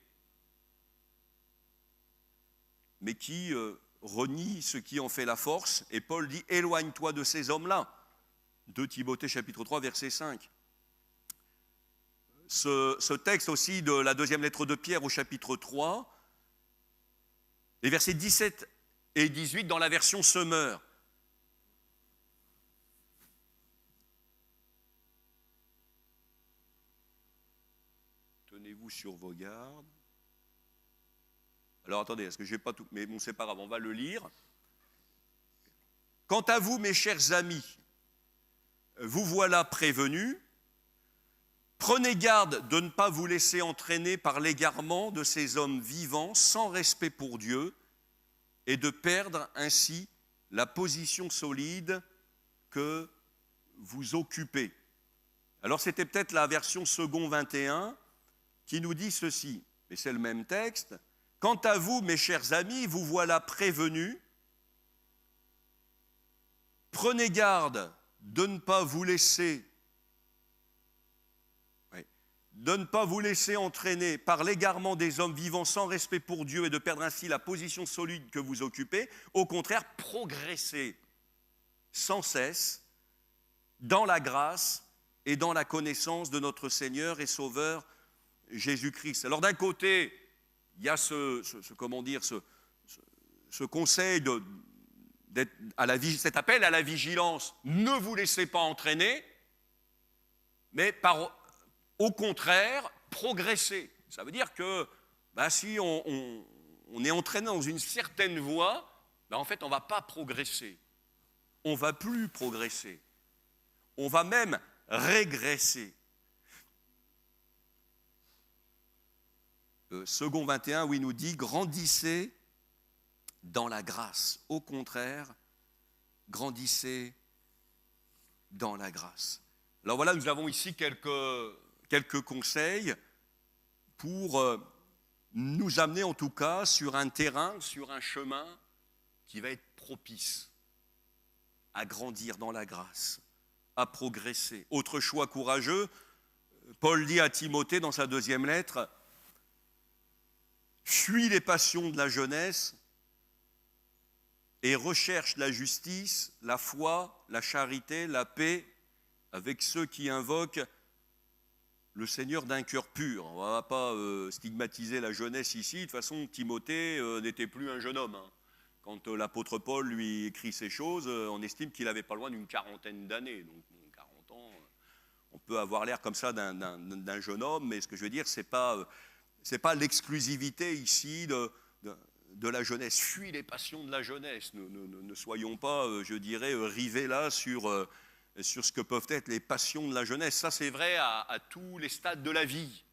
Speaker 3: mais qui renient ce qui en fait la force. Et Paul dit, éloigne-toi de ces hommes-là. 2 Timothée chapitre 3, verset 5. Ce texte aussi de la deuxième lettre de Pierre au chapitre 3, les versets 17 et 18 dans la version Semeur. Tenez-vous sur vos gardes. Alors attendez, est-ce que je n'ai pas tout... Mais bon, c'est pas grave, on va le lire. Quant à vous, mes chers amis, vous voilà prévenus. Prenez garde de ne pas vous laisser entraîner par l'égarement de ces hommes vivants sans respect pour Dieu et de perdre ainsi la position solide que vous occupez. Alors c'était peut-être la version second 21 qui nous dit ceci, mais c'est le même texte. Quant à vous, mes chers amis, vous voilà prévenus. Prenez garde de ne pas vous laisser de ne pas vous laisser entraîner par l'égarement des hommes vivant sans respect pour Dieu et de perdre ainsi la position solide que vous occupez. Au contraire, progressez sans cesse dans la grâce et dans la connaissance de notre Seigneur et Sauveur Jésus-Christ. Alors d'un côté, il y a ce conseil cet appel à la vigilance. Ne vous laissez pas entraîner, mais au contraire, progressez. Ça veut dire que si on est entraîné dans une certaine voie, en fait, on ne va pas progresser. On ne va plus progresser. On va même régresser. Second 21, où il nous dit « Grandissez dans la grâce ». Au contraire, grandissez dans la grâce. Alors voilà, nous avons ici quelques conseils pour nous amener en tout cas sur un terrain, sur un chemin qui va être propice à grandir dans la grâce, à progresser. Autre choix courageux, Paul dit à Timothée dans sa deuxième lettre, « Fuis les passions de la jeunesse et recherche la justice, la foi, la charité, la paix avec ceux qui invoquent le Seigneur d'un cœur pur. » On ne va pas stigmatiser la jeunesse ici. De toute façon, Timothée n'était plus un jeune homme. Hein. Quand l'apôtre Paul lui écrit ces choses, on estime qu'il avait pas loin d'une quarantaine d'années. Donc, 40 ans, on peut avoir l'air comme ça d'un jeune homme, mais ce que je veux dire, c'est pas l'exclusivité ici de la jeunesse. Fuis les passions de la jeunesse. Ne soyons pas, je dirais, rivés là sur ce que peuvent être les passions de la jeunesse. Ça, c'est vrai à tous les stades de la vie.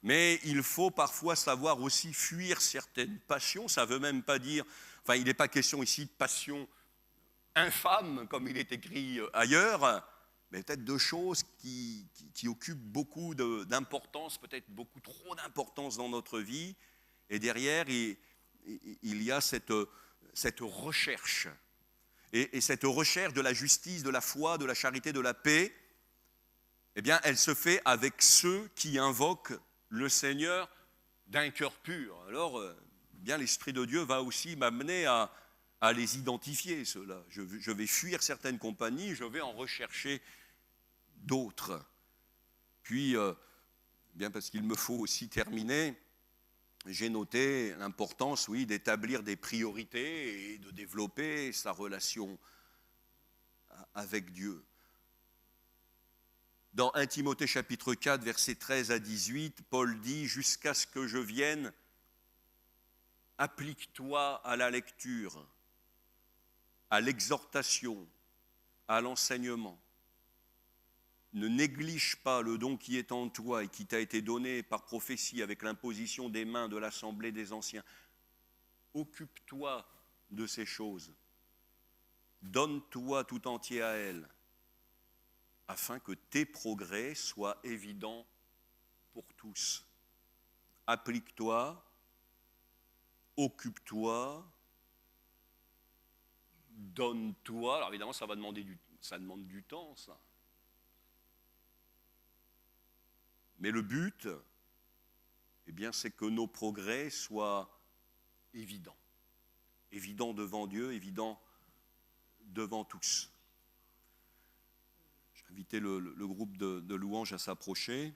Speaker 3: Mais il faut parfois savoir aussi fuir certaines passions. Ça ne veut même pas dire... Enfin, il n'est pas question ici de passions infâmes, comme il est écrit ailleurs, mais peut-être de choses qui occupent beaucoup d'importance, peut-être beaucoup trop d'importance dans notre vie. Et derrière, il y a cette recherche. Et cette recherche de la justice, de la foi, de la charité, de la paix, eh bien, elle se fait avec ceux qui invoquent le Seigneur d'un cœur pur. Alors, bien, l'Esprit de Dieu va aussi m'amener à les identifier, ceux-là. Je vais fuir certaines compagnies, je vais en rechercher d'autres. Puis, bien, parce qu'il me faut aussi terminer, j'ai noté l'importance, oui, d'établir des priorités et de développer sa relation avec Dieu. Dans 1 Timothée chapitre 4, versets 13 à 18, Paul dit « Jusqu'à ce que je vienne, applique-toi à la lecture, à l'exhortation, à l'enseignement. Ne néglige pas le don qui est en toi et qui t'a été donné par prophétie avec l'imposition des mains de l'assemblée des anciens. Occupe-toi de ces choses. Donne-toi tout entier à elles, afin que tes progrès soient évidents pour tous. Applique-toi, occupe-toi, donne-toi. Alors évidemment, ça demande du temps, ça. Mais le but, eh bien, c'est que nos progrès soient évidents. Évidents devant Dieu, évidents devant tous. J'ai invité le groupe de louanges à s'approcher.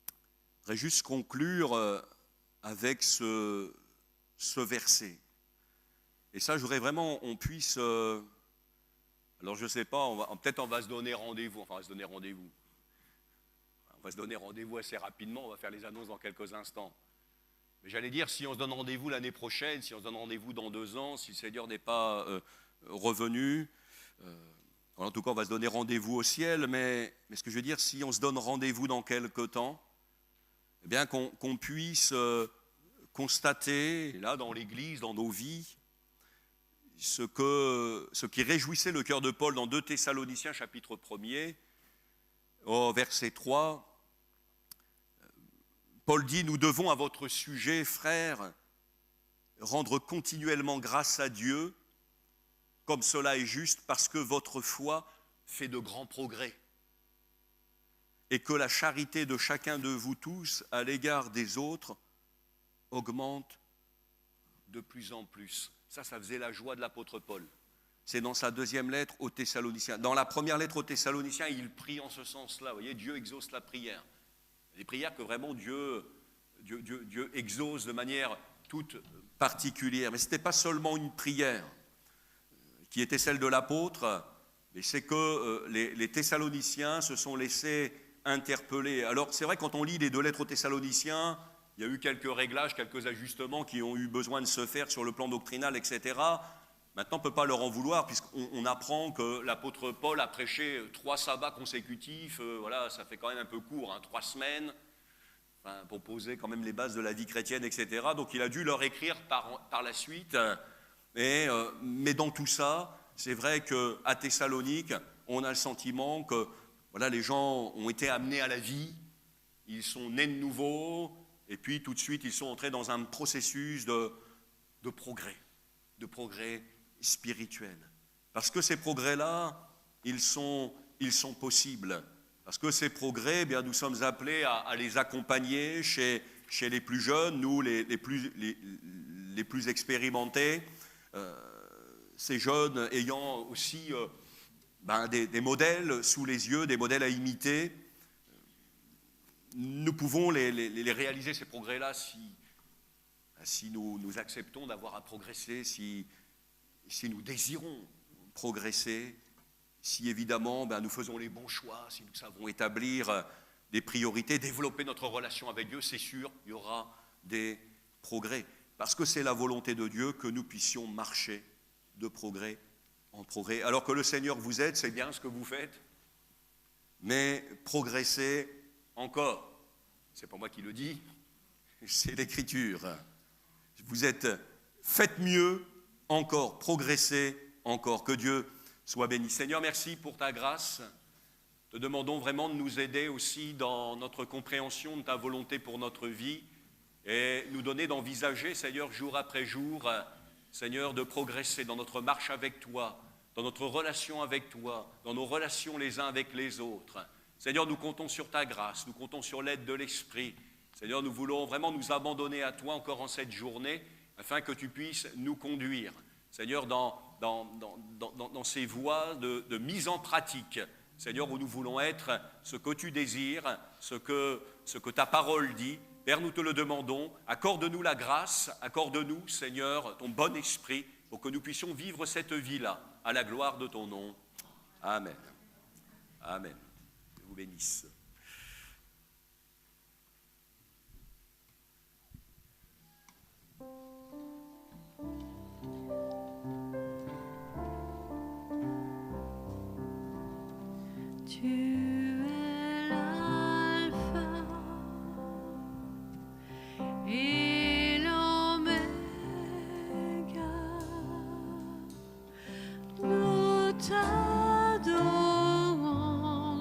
Speaker 3: Je voudrais juste conclure avec ce verset. Et ça, je voudrais vraiment on puisse... alors, je ne sais pas, peut-être on va se donner rendez-vous. Enfin, on va se donner rendez-vous. On va se donner rendez-vous assez rapidement, on va faire les annonces dans quelques instants. Mais j'allais dire, si on se donne rendez-vous l'année prochaine, si on se donne rendez-vous dans 2 ans, si le Seigneur n'est pas revenu, en tout cas on va se donner rendez-vous au ciel, mais ce que je veux dire, si on se donne rendez-vous dans quelques temps, eh bien qu'on puisse constater, là dans l'Église, dans nos vies, ce qui réjouissait le cœur de Paul dans 2 Thessaloniciens chapitre 1er, au verset 3, Paul dit « Nous devons à votre sujet, frères, rendre continuellement grâce à Dieu, comme cela est juste, parce que votre foi fait de grands progrès. » et que la charité de chacun de vous tous à l'égard des autres augmente de plus en plus. Ça faisait la joie de l'apôtre Paul. C'est dans sa deuxième lettre aux Thessaloniciens. Dans la première lettre aux Thessaloniciens, il prie en ce sens-là. Vous voyez, Dieu exauce la prière. Des prières que vraiment Dieu exauce de manière toute particulière. Mais ce n'était pas seulement une prière qui était celle de l'apôtre, mais c'est que les Thessaloniciens se sont laissés interpeller. Alors c'est vrai, quand on lit les deux lettres aux Thessaloniciens, il y a eu quelques réglages, quelques ajustements qui ont eu besoin de se faire sur le plan doctrinal, etc. Maintenant, on ne peut pas leur en vouloir, puisqu'on apprend que l'apôtre Paul a prêché 3 sabbats consécutifs. Voilà, ça fait quand même un peu court, 3 semaines, pour poser quand même les bases de la vie chrétienne, etc. Donc il a dû leur écrire par la suite. Mais dans tout ça, c'est vrai qu'à Thessalonique, on a le sentiment que voilà, les gens ont été amenés à la vie, ils sont nés de nouveau, et puis tout de suite, ils sont entrés dans un processus de progrès spirituel. Parce que ces progrès-là, ils sont possibles. Parce que ces progrès, eh bien, nous sommes appelés à les accompagner chez les plus jeunes, nous, les plus expérimentés, ces jeunes ayant aussi des modèles sous les yeux, des modèles à imiter. Nous pouvons les réaliser, ces progrès-là, si nous acceptons d'avoir à progresser, si nous désirons progresser, si évidemment nous faisons les bons choix, si nous savons établir des priorités, développer notre relation avec Dieu, c'est sûr, il y aura des progrès. Parce que c'est la volonté de Dieu que nous puissions marcher de progrès en progrès. Alors que le Seigneur vous aide, c'est bien ce que vous faites, mais progressez encore. C'est pas moi qui le dis, c'est l'Écriture. Faites mieux encore, progressez encore. Que Dieu soit béni. Seigneur, merci pour ta grâce. Te demandons vraiment de nous aider aussi dans notre compréhension de ta volonté pour notre vie et nous donner d'envisager, Seigneur, jour après jour, Seigneur, de progresser dans notre marche avec toi, dans notre relation avec toi, dans nos relations les uns avec les autres. Seigneur, nous comptons sur ta grâce, nous comptons sur l'aide de l'Esprit. Seigneur, nous voulons vraiment nous abandonner à toi encore en cette journée, afin que tu puisses nous conduire. Seigneur, dans ces voies de mise en pratique, Seigneur, où nous voulons être ce que tu désires, ce que ta parole dit. Père, nous te le demandons, accorde-nous la grâce, accorde-nous, Seigneur, ton bon esprit, pour que nous puissions vivre cette vie-là, à la gloire de ton nom. Amen. Amen. Je vous bénisse.
Speaker 1: Tu es l'alpha et l'oméga. Nous t'adorons,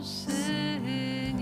Speaker 1: Seigneur.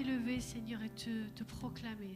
Speaker 1: t'élever, Seigneur, et te proclamer,